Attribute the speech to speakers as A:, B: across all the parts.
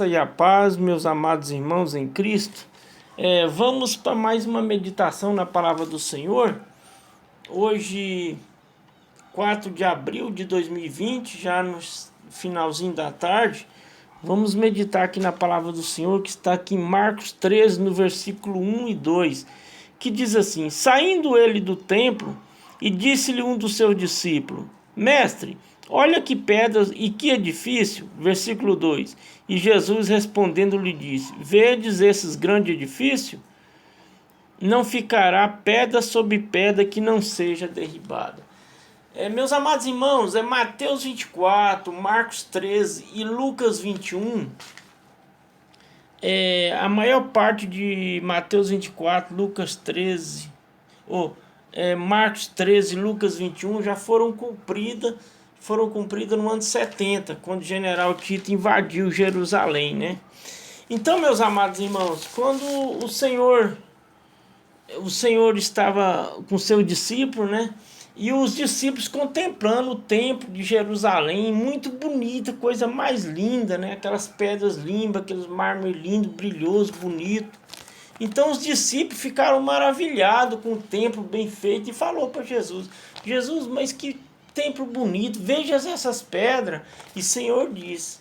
A: E a paz, meus amados irmãos em Cristo. Vamos para mais uma meditação na palavra do Senhor. Hoje, 4 de abril de 2020, já no finalzinho da tarde, vamos meditar aqui na palavra do Senhor, que está aqui em Marcos 13, no versículo 1 e 2, que diz assim: Saindo ele do templo, e disse-lhe um dos seus discípulos: Mestre, olha que pedras e que edifício. Versículo 2. E Jesus respondendo lhe disse: Vedes esses grandes edifícios? Não ficará pedra sobre pedra que não seja derribada. Meus amados irmãos, Mateus 24, Marcos 13 e Lucas 21. A maior parte de Mateus 24, Lucas 13, Marcos 13 e Lucas 21 já foram cumpridas no ano 70, quando o general Tito invadiu Jerusalém, né? Então, meus amados irmãos, quando o Senhor estava com seu discípulo, né? E os discípulos contemplando o templo de Jerusalém, muito bonita, coisa mais linda, né? Aquelas pedras lindas, aqueles mármore lindo, brilhoso, bonito. Então os discípulos ficaram maravilhados com o templo bem feito e falou para Jesus: Jesus, mas que templo bonito, veja essas pedras. E o Senhor diz: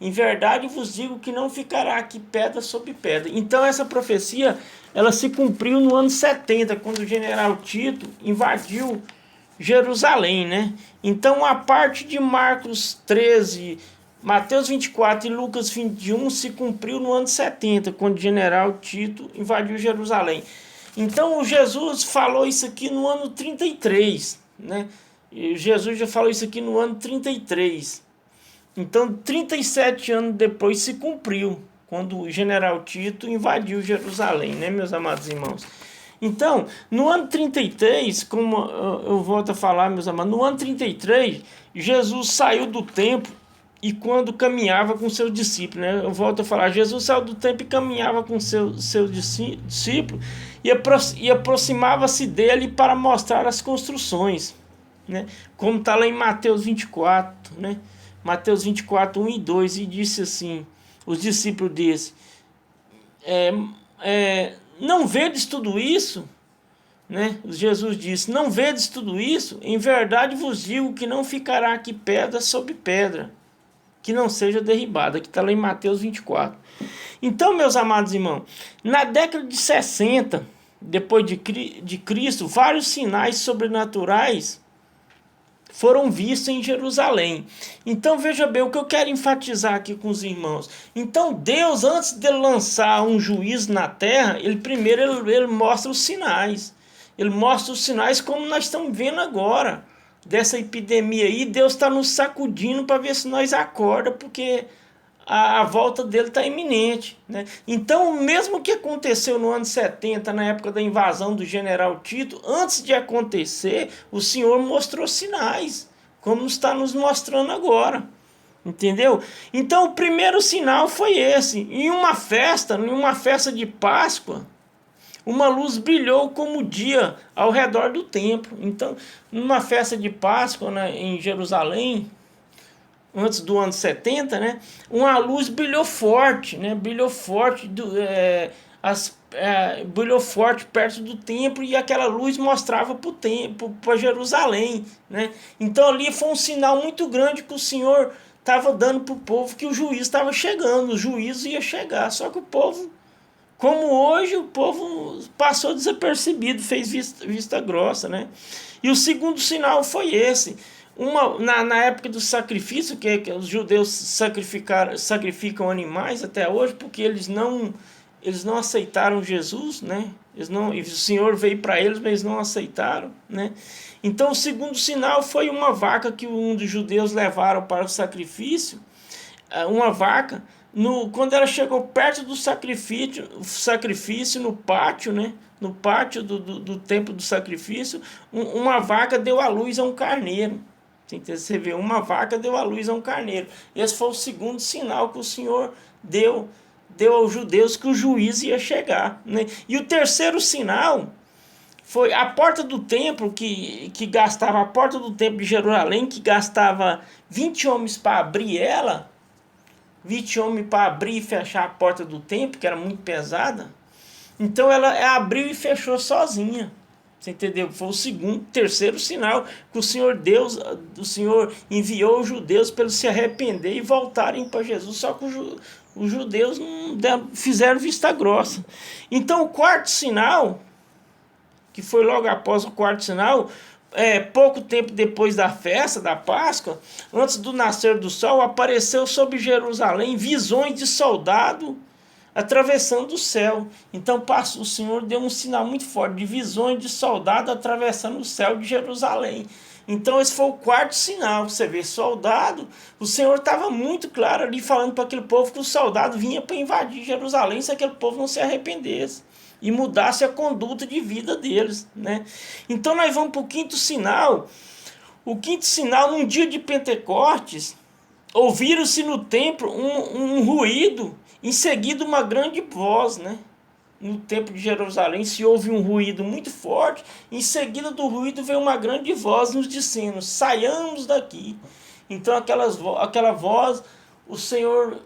A: em verdade vos digo que não ficará aqui pedra sobre pedra. Então essa profecia, ela se cumpriu no ano 70, quando o general Tito invadiu Jerusalém, né? Então a parte de Marcos 13, Mateus 24 e Lucas 21 se cumpriu no ano 70, quando o general Tito invadiu Jerusalém. Então Jesus falou isso aqui no ano 33, né? E Jesus já falou isso aqui no ano 33. Então 37 anos depois se cumpriu, quando o general Tito invadiu Jerusalém, né, meus amados irmãos? Então, no ano 33, como eu volto a falar, meus amados, no ano 33, Jesus saiu do templo e quando caminhava com seus discípulos, né? Eu volto a falar, Jesus saiu do templo e caminhava com seus discípulos e aproximava-se dele para mostrar as construções, né? Como está lá em Mateus 24, né? Mateus 24, 1 e 2, e disse assim, os discípulos desse, não vedes tudo isso? Né? Jesus disse: não vedes tudo isso? Em verdade vos digo que não ficará aqui pedra sobre pedra que não seja derribada, que está lá em Mateus 24. Então, meus amados irmãos, na década de 60, depois de Cristo, vários sinais sobrenaturais foram vistos em Jerusalém. Então veja bem, o que eu quero enfatizar aqui com os irmãos. Então Deus, antes de lançar um juízo na terra, ele mostra os sinais. Ele mostra os sinais como nós estamos vendo agora, dessa epidemia aí. Deus está nos sacudindo para ver se nós acorda, porque a volta dele está iminente, né? Então, o mesmo que aconteceu no ano 70, na época da invasão do general Tito, antes de acontecer, o Senhor mostrou sinais, como está nos mostrando agora, entendeu? Então, o primeiro sinal foi esse. Em uma festa de Páscoa, uma luz brilhou como o dia ao redor do templo. Então, numa festa de Páscoa, né, em Jerusalém, antes do ano 70, né, uma luz brilhou forte, né, brilhou forte perto do templo, e aquela luz mostrava para o templo, para Jerusalém, né? Então ali foi um sinal muito grande que o Senhor estava dando para o povo, que o juízo estava chegando, o juízo ia chegar. Só que o povo, como hoje, o povo passou desapercebido, fez vista grossa, né? E o segundo sinal foi esse. Na época do sacrifício, que os judeus sacrificam animais até hoje, porque eles não aceitaram Jesus, né? E o Senhor veio para eles, mas eles não aceitaram, né? Então o segundo sinal foi uma vaca que um dos judeus levaram para o sacrifício. Uma vaca, quando ela chegou perto do sacrifício no pátio, né? No pátio do templo do sacrifício, uma vaca deu à luz a um carneiro. Você vê, uma vaca deu à luz a um carneiro. Esse foi o segundo sinal que o Senhor deu aos judeus, que o juízo ia chegar, né? E o terceiro sinal foi a porta do templo, a porta do templo de Jerusalém, que gastava 20 homens para abrir ela. 20 homens para abrir e fechar a porta do templo, que era muito pesada. Então ela abriu e fechou sozinha. Você entendeu? Foi o segundo, terceiro sinal que o Senhor Deus, o Senhor enviou os judeus para eles se arrepender e voltarem para Jesus. Só que os judeus não fizeram vista grossa. Então o quarto sinal, que foi logo após o quarto sinal, pouco tempo depois da festa da Páscoa, antes do nascer do sol, apareceu sobre Jerusalém visões de soldado atravessando o céu. Então o Senhor deu um sinal muito forte de visões de soldado atravessando o céu de Jerusalém. Então esse foi o quarto sinal. Você vê, soldado, o Senhor estava muito claro ali falando para aquele povo que o soldado vinha para invadir Jerusalém se aquele povo não se arrependesse e mudasse a conduta de vida deles, né? Então nós vamos para o quinto sinal. O quinto sinal, num dia de Pentecostes, ouviram-se no templo um ruído, em seguida uma grande voz, né? No templo de Jerusalém se ouve um ruído muito forte, em seguida do ruído veio uma grande voz nos dizendo: saiamos daqui. Então aquela voz, o Senhor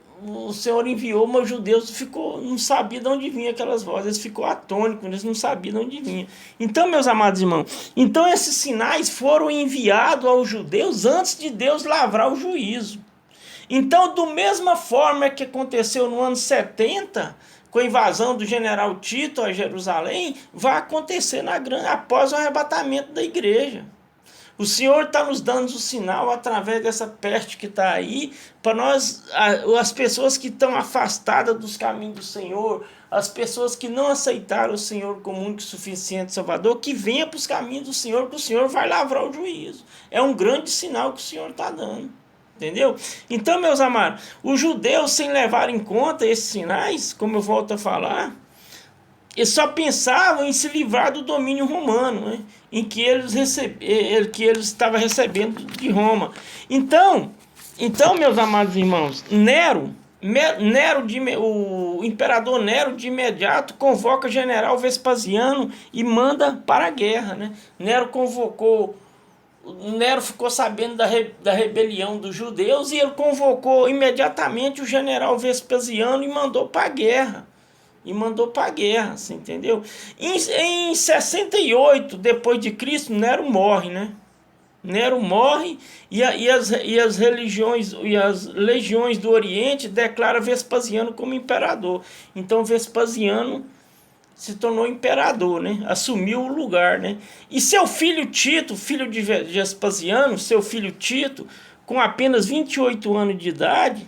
A: enviou, mas os judeus não sabiam de onde vinham aquelas vozes, eles ficou atônitos, eles não sabiam de onde vinha. Então, meus amados irmãos, então esses sinais foram enviados aos judeus antes de Deus lavrar o juízo. Então, da mesma forma que aconteceu no ano 70, com a invasão do general Tito a Jerusalém, vai acontecer após o arrebatamento da igreja. O Senhor está nos dando o sinal através dessa peste que está aí, para nós, as pessoas que estão afastadas dos caminhos do Senhor, as pessoas que não aceitaram o Senhor como único e suficiente Salvador, que venham para os caminhos do Senhor, que o Senhor vai lavrar o juízo. É um grande sinal que o Senhor está dando. Entendeu? Então, meus amados, os judeus, sem levar em conta esses sinais, como eu volto a falar, eles só pensavam em se livrar do domínio romano, né? Em que eles estavam recebendo de Roma. Então, meus amados irmãos, o imperador Nero de imediato convoca o general Vespasiano e manda para a guerra, né? Nero ficou sabendo da rebelião dos judeus e ele convocou imediatamente o general Vespasiano e mandou para a guerra. Você entendeu? Em 68 depois de Cristo, Nero morre, né? Nero morre e as religiões e as legiões do Oriente declaram Vespasiano como imperador. Então Vespasiano se tornou imperador, né? Assumiu o lugar, né? E seu filho Tito, filho de Vespasiano, seu filho Tito, com apenas 28 anos de idade,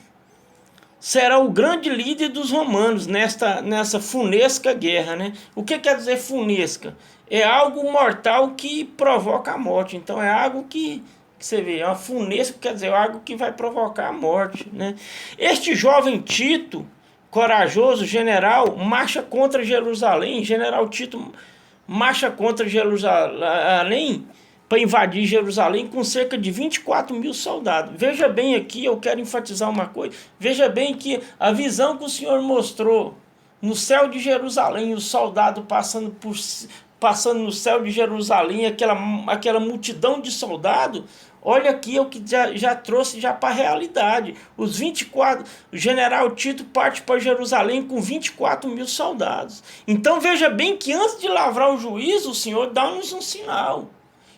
A: será o grande líder dos romanos nessa funesca guerra, né? O que quer dizer funesca? É algo mortal que provoca a morte. Então é algo que você vê, é uma funesca, quer dizer, é algo que vai provocar a morte, né? Este jovem Tito, corajoso general, marcha contra Jerusalém. General Tito marcha contra Jerusalém para invadir Jerusalém com cerca de 24 mil soldados. Veja bem aqui, eu quero enfatizar uma coisa. Veja bem que a visão que o Senhor mostrou no céu de Jerusalém, os soldados passando no céu de Jerusalém, aquela multidão de soldados. Olha aqui o que já trouxe para a realidade. O general Tito parte para Jerusalém com 24 mil soldados. Então veja bem que antes de lavrar o juízo, o Senhor dá-nos um sinal.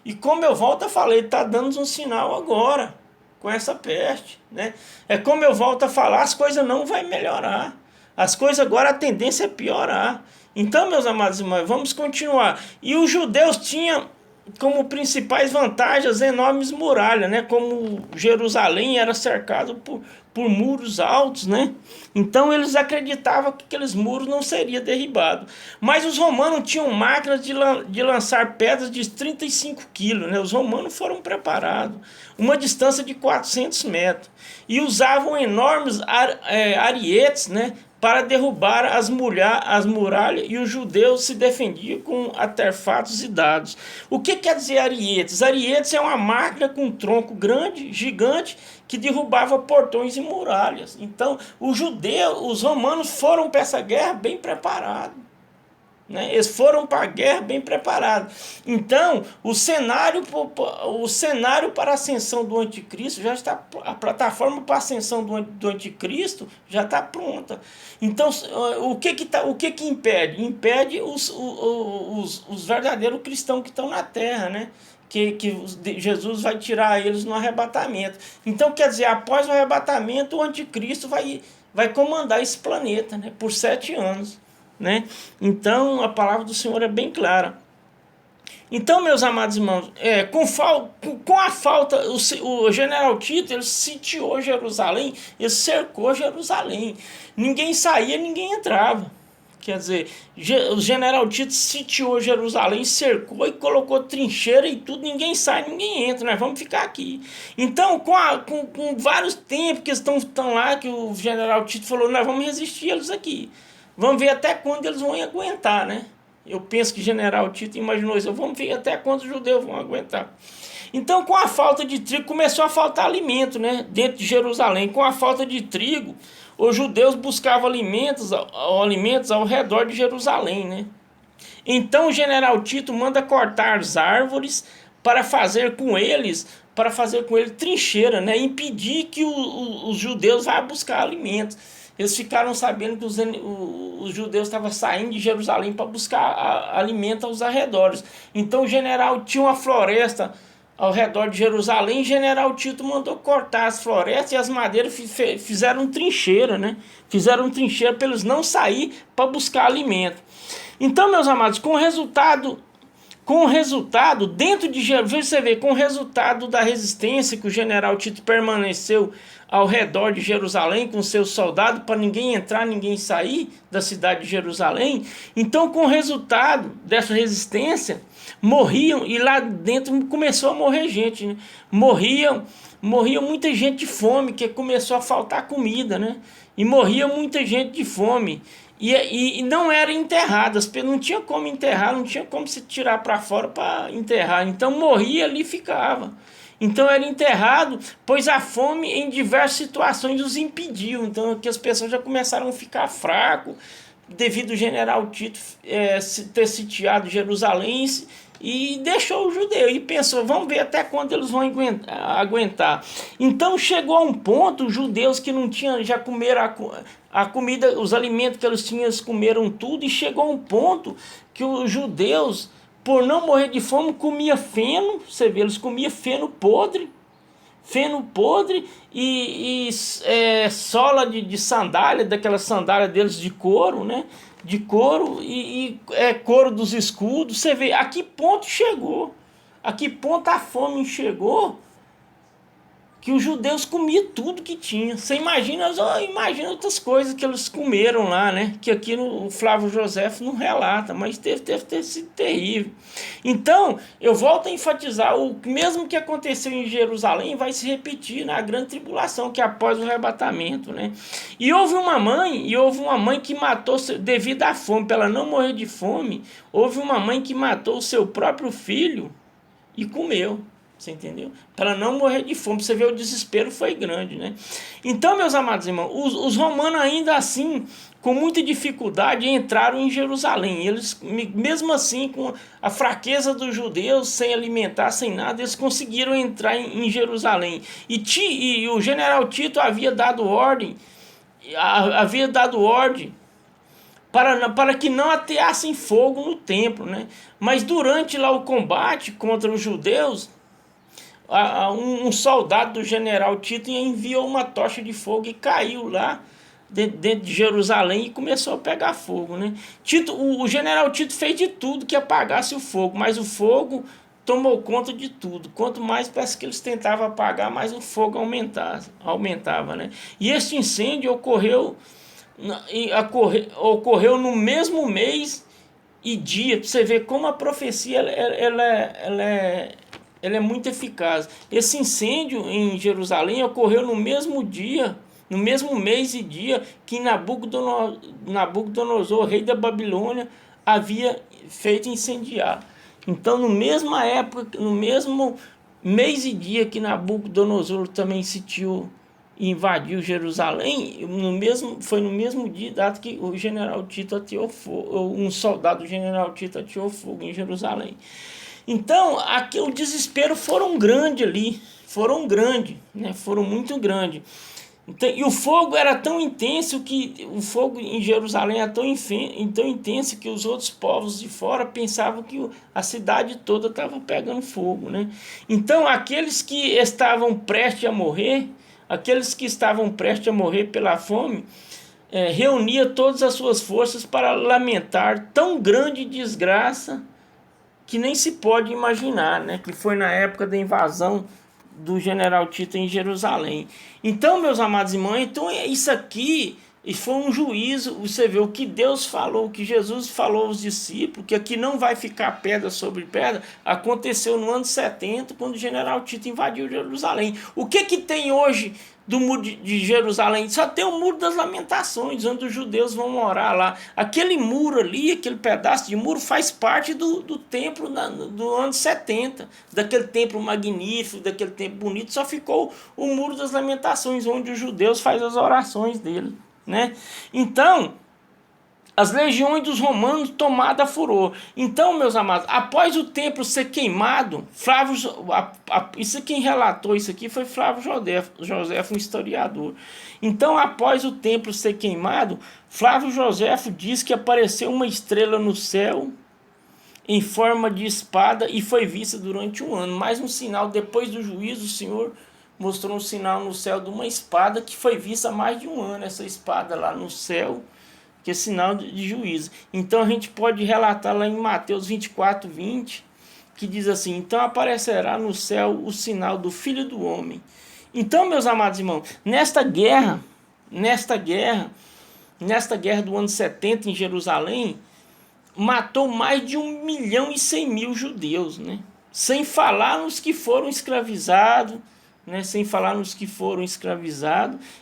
A: E como eu volto a falar, ele está dando um sinal agora, com essa peste, né? É como eu volto a falar, as coisas não vão melhorar. As coisas agora, a tendência é piorar. Então, meus amados irmãos, vamos continuar. E os judeus tinham como principais vantagens enormes muralhas, né? Como Jerusalém era cercado por muros altos, né? Então eles acreditavam que aqueles muros não seriam derribados. Mas os romanos tinham máquinas de lançar pedras de 35 quilos, né? Os romanos foram preparados. Uma distância de 400 metros. E usavam enormes arietes, né? Para derrubar as muralhas, e os judeus se defendiam com artefatos e dados. O que quer dizer arietes? Arietes é uma máquina com um tronco grande, gigante, que derrubava portões e muralhas. Então, os romanos foram para essa guerra bem preparados. né? Eles foram para a guerra bem preparados. Então, o cenário para a ascensão do anticristo já está, a plataforma para a ascensão do anticristo já está pronta. Então, o que que impede? Impede os verdadeiros cristãos que estão na terra, né? Que Jesus vai tirar eles no arrebatamento. Então, quer dizer, após o arrebatamento, o anticristo vai comandar esse planeta, né? Por 7 anos. Né? Então a palavra do Senhor é bem clara. Então, meus amados irmãos, com a falta, o general Tito, ele sitiou Jerusalém, ele cercou Jerusalém. Ninguém saía, ninguém entrava. Quer dizer, o general Tito sitiou Jerusalém, cercou e colocou trincheira e tudo, ninguém sai, ninguém entra, nós vamos ficar aqui. Então, com vários tempos que eles estão lá, que o general Tito falou, nós vamos resistir eles aqui. Vamos ver até quando eles vão aguentar, né? Eu penso que o general Tito imaginou isso. Vamos ver até quando os judeus vão aguentar. Então, com a falta de trigo, começou a faltar alimento, né? Dentro de Jerusalém. Com a falta de trigo, os judeus buscavam alimentos ao redor de Jerusalém, né? Então, o general Tito manda cortar as árvores para fazer com eles trincheira, né? Impedir que os judeus vá buscar alimentos. Eles ficaram sabendo que os judeus estavam saindo de Jerusalém para buscar alimento aos arredores. Então o general tinha uma floresta ao redor de Jerusalém. O general Tito mandou cortar as florestas e as madeiras fizeram trincheira, né? Fizeram trincheira para eles não sair para buscar alimento. Então, meus amados, com o resultado dentro de Jerusalém, você vê, com o resultado da resistência que o general Tito permaneceu ao redor de Jerusalém com seus soldados para ninguém entrar, ninguém sair da cidade de Jerusalém. Então, com o resultado dessa resistência, morriam, e lá dentro começou a morrer gente, né? Morria muita gente de fome, que começou a faltar comida, né? E morria muita gente de fome. E não era enterrada, não tinha como enterrar, não tinha como se tirar para fora para enterrar. Então morria ali e ficava. Então era enterrado, pois a fome em diversas situações os impediu. Então aqui as pessoas já começaram a ficar fracos, devido ao general Tito ter sitiado Jerusalém e deixou o judeu. E pensou, vamos ver até quando eles vão aguentar. Então chegou a um ponto, os judeus que não tinham, já comeram a comida, os alimentos que eles tinham, eles comeram tudo. E chegou a um ponto que os judeus, por não morrer de fome, comia feno. Você vê, eles comiam feno podre e sola de sandália, daquela sandália deles de couro, né? De couro e couro dos escudos. Você vê a que ponto chegou, a que ponto a fome chegou, que os judeus comiam tudo que tinha. Você imagina outras coisas que eles comeram lá, né? Que aqui o Flávio José não relata, mas deve ter sido terrível. Então, eu volto a enfatizar, o mesmo que aconteceu em Jerusalém vai se repetir na grande tribulação, que é após o arrebatamento, né? E houve uma mãe que matou, devido à fome, para ela não morrer de fome, houve uma mãe que matou o seu próprio filho e comeu. Você entendeu? Para não morrer de fome. Você vê, o desespero foi grande, né? Então, meus amados irmãos, os romanos ainda assim, com muita dificuldade, entraram em Jerusalém. Eles, mesmo assim, com a fraqueza dos judeus, sem alimentar, sem nada, eles conseguiram entrar em Jerusalém. E o general Tito havia dado ordem para que não ateassem fogo no templo, né? Mas durante lá o combate contra os judeus, um soldado do general Tito enviou uma tocha de fogo e caiu lá dentro de Jerusalém e começou a pegar fogo, né? O general Tito fez de tudo que apagasse o fogo, mas o fogo tomou conta de tudo. Quanto mais parece que eles tentavam apagar, mais o fogo aumentava, né? E esse incêndio ocorreu no mesmo mês e dia. Pra você ver como a profecia ela é muito eficaz. Esse incêndio em Jerusalém ocorreu no mesmo dia, no mesmo mês e dia que Nabucodonosor, rei da Babilônia, havia feito incendiar. Então, no mesma época, no mesmo mês e dia que Nabucodonosor também sitiou e invadiu Jerusalém, foi no mesmo dia, dado que o general Tito ateou fogo, um soldado do general Tito ateou fogo em Jerusalém. Então, aqui, o desespero foram grande ali, foram grande, né? Foram muito grande. Então, e o fogo era tão intenso que o fogo em Jerusalém era tão intenso que os outros povos de fora pensavam que a cidade toda estava pegando fogo, né? Então, aqueles que estavam prestes a morrer pela fome, reunia todas as suas forças para lamentar tão grande desgraça que nem se pode imaginar, né? Que foi na época da invasão do general Tito em Jerusalém. Então, meus amados irmãos, então isso aqui foi um juízo. Você vê o que Deus falou, o que Jesus falou aos discípulos, que aqui não vai ficar pedra sobre pedra, aconteceu no ano 70, quando o general Tito invadiu Jerusalém. O que tem hoje do muro de Jerusalém? Só tem o muro das lamentações, onde os judeus vão morar lá. Aquele muro ali, aquele pedaço de muro faz parte do templo do ano 70, daquele templo magnífico, daquele templo bonito. Só ficou o muro das lamentações, onde os judeus fazem as orações dele, né? Então, as legiões dos romanos tomaram furor. Então, meus amados, após o templo ser queimado, isso quem relatou isso aqui foi Flávio Joséfo, um historiador. Então, após o templo ser queimado, Flávio Joséfo diz que apareceu uma estrela no céu em forma de espada e foi vista durante um ano. Mais um sinal, depois do juízo, o Senhor mostrou um sinal no céu de uma espada que foi vista há mais de um ano. Essa espada lá no céu, que é sinal de juízo. Então a gente pode relatar lá em Mateus 24, 20, que diz assim: então aparecerá no céu o sinal do Filho do Homem. Então, meus amados irmãos, nesta guerra do ano 70 em Jerusalém, matou mais de 1.100.000 judeus, né? Sem falar nos que foram escravizados, né?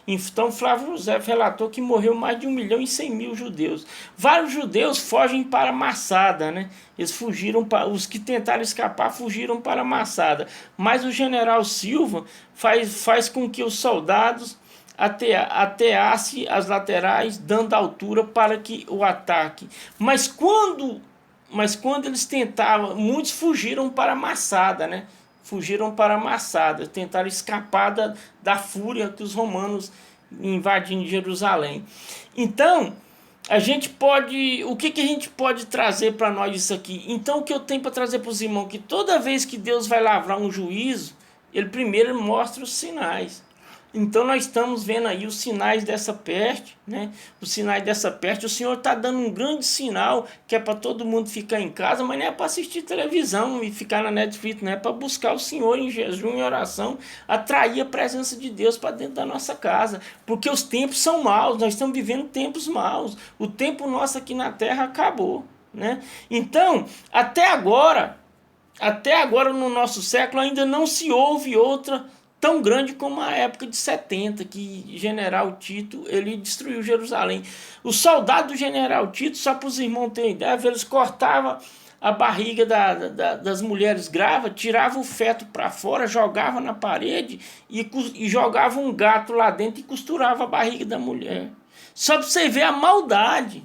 A: Então Flávio José relatou que morreu mais de 1.100.000 judeus. Vários judeus fogem para Massada, né? Eles fugiram, os que tentaram escapar fugiram para Massada. Mas o general Silva faz com que os soldados ateasse as laterais, dando altura para que o ataque. Mas quando eles tentavam, muitos fugiram para Massada, né? Tentaram escapar da fúria que os romanos invadindo Jerusalém. Então, o que a gente pode trazer para nós isso aqui? Então, o que eu tenho para trazer para os irmãos? Que toda vez que Deus vai lavrar um juízo, ele primeiro mostra os sinais. Então nós estamos vendo aí os sinais dessa peste, né? Os sinais dessa peste. O Senhor está dando um grande sinal que é para todo mundo ficar em casa, mas não é para assistir televisão e ficar na Netflix, não é para buscar o Senhor em jejum e oração, atrair a presença de Deus para dentro da nossa casa, porque os tempos são maus, nós estamos vivendo tempos maus. O tempo nosso aqui na terra acabou, né? Então, até agora no nosso século ainda não se ouve outra tão grande como a época de 70, que general Tito ele destruiu Jerusalém. Os soldados do general Tito, só para os irmãos terem ideia, eles cortavam a barriga das mulheres grávidas, tiravam o feto para fora, jogavam na parede e jogavam um gato lá dentro e costurava a barriga da mulher. Só para você ver a maldade.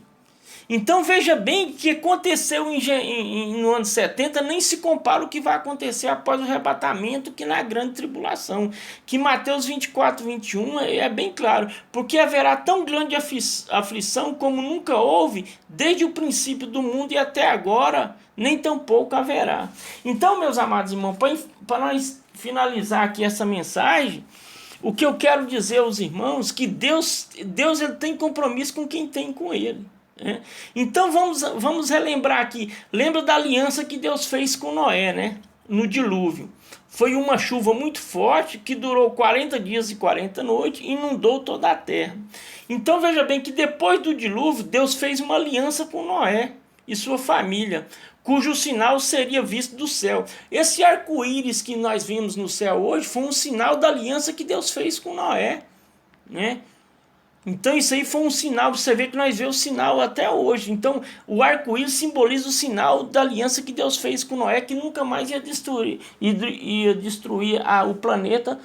A: Então veja bem o que aconteceu no ano 70 nem se compara o que vai acontecer após o arrebatamento, que na grande tribulação, que Mateus 24, 21 é bem claro, porque haverá tão grande aflição como nunca houve desde o princípio do mundo e até agora, nem tampouco haverá. Então, meus amados irmãos, para nós finalizar aqui essa mensagem, o que eu quero dizer aos irmãos, que Deus ele tem compromisso com quem tem com ele. Então vamos relembrar aqui. Lembra da aliança que Deus fez com Noé, né? No dilúvio. Foi uma chuva muito forte que durou 40 dias e 40 noites e inundou toda a terra. Então veja bem que depois do dilúvio Deus fez uma aliança com Noé e sua família, cujo sinal seria visto do céu. Esse arco-íris que nós vimos no céu hoje foi um sinal da aliança que Deus fez com Noé, né? Então isso aí foi um sinal, você vê que nós vemos o sinal até hoje. Então o arco-íris simboliza o sinal da aliança que Deus fez com Noé, que nunca mais ia destruir o planeta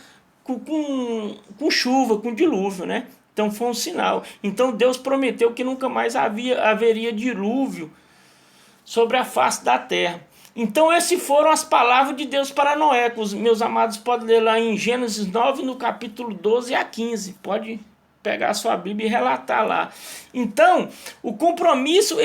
A: com chuva, com dilúvio, né? Então foi um sinal. Então Deus prometeu que nunca mais haveria dilúvio sobre a face da terra. Então essas foram as palavras de Deus para Noé, que os meus amados podem ler lá em Gênesis 9, no capítulo 12 a 15. Pode pegar a sua Bíblia e relatar lá. Então, o compromisso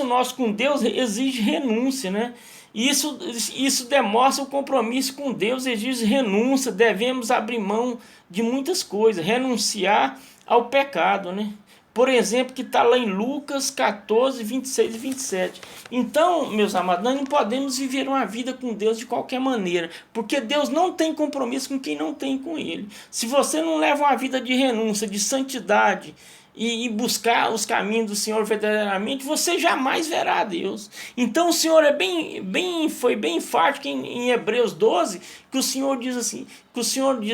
A: nosso com Deus exige renúncia, né? Isso demonstra o compromisso com Deus, exige renúncia, devemos abrir mão de muitas coisas, renunciar ao pecado, né? Por exemplo, que está lá em Lucas 14, 26 e 27. Então, meus amados, nós não podemos viver uma vida com Deus de qualquer maneira, porque Deus não tem compromisso com quem não tem com Ele. Se você não leva uma vida de renúncia, de santidade, e buscar os caminhos do Senhor verdadeiramente, você jamais verá a Deus. Então o Senhor foi bem enfático em Hebreus 12, que o Senhor diz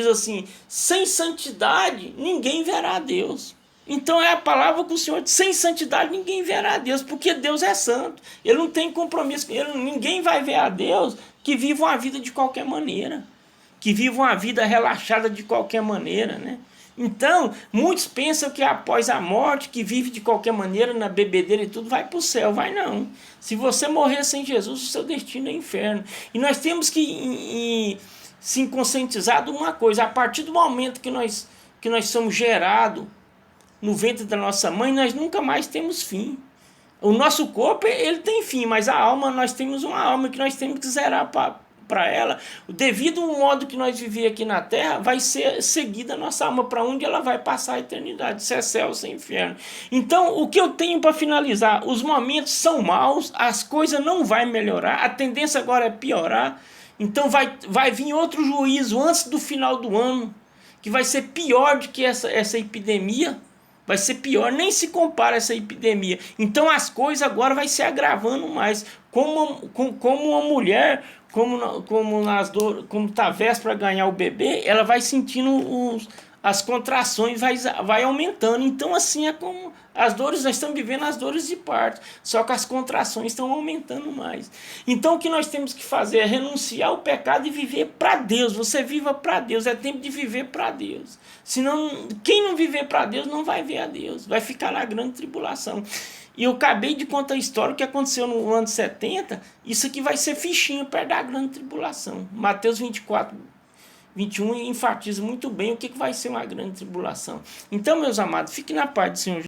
A: assim, sem santidade ninguém verá a Deus. Então é a palavra que o Senhor diz, sem santidade ninguém verá a Deus, porque Deus é santo, Ele não tem compromisso, ninguém vai ver a Deus que vive uma vida de qualquer maneira, que vive uma vida relaxada de qualquer maneira, né? Então, muitos pensam que após a morte, que vive de qualquer maneira, na bebedeira e tudo, vai para o céu. Vai não. Se você morrer sem Jesus, o seu destino é inferno. E nós temos que se conscientizar de uma coisa. A partir do momento que nós somos gerados no ventre da nossa mãe, nós nunca mais temos fim. O nosso corpo, ele tem fim, mas a alma, nós temos uma alma que nós temos que zerar para ela. Devido ao modo que nós vivemos aqui na terra, vai ser seguida a nossa alma, para onde ela vai passar a eternidade, se é céu, se é inferno. Então, o que eu tenho para finalizar, os momentos são maus, as coisas não vão melhorar, a tendência agora é piorar. Então vai vir outro juízo antes do final do ano, que vai ser pior do que essa epidemia. Vai ser pior, nem se compara essa epidemia. Então as coisas agora vai se agravando mais. Como uma mulher, como está véspera para ganhar o bebê, ela vai sentindo as contrações, vai aumentando. Então assim é como as dores, nós estamos vivendo as dores de parto, só que as contrações estão aumentando mais. Então o que nós temos que fazer é renunciar ao pecado e viver para Deus. Você viva para Deus, é tempo de viver para Deus. Senão, quem não viver para Deus não vai ver a Deus, vai ficar na grande tribulação. E eu acabei de contar a história que aconteceu no ano 70, isso aqui vai ser fichinha perto da grande tribulação. Mateus 24, 21 enfatiza muito bem o que vai ser uma grande tribulação. Então, meus amados, fiquem na paz do Senhor.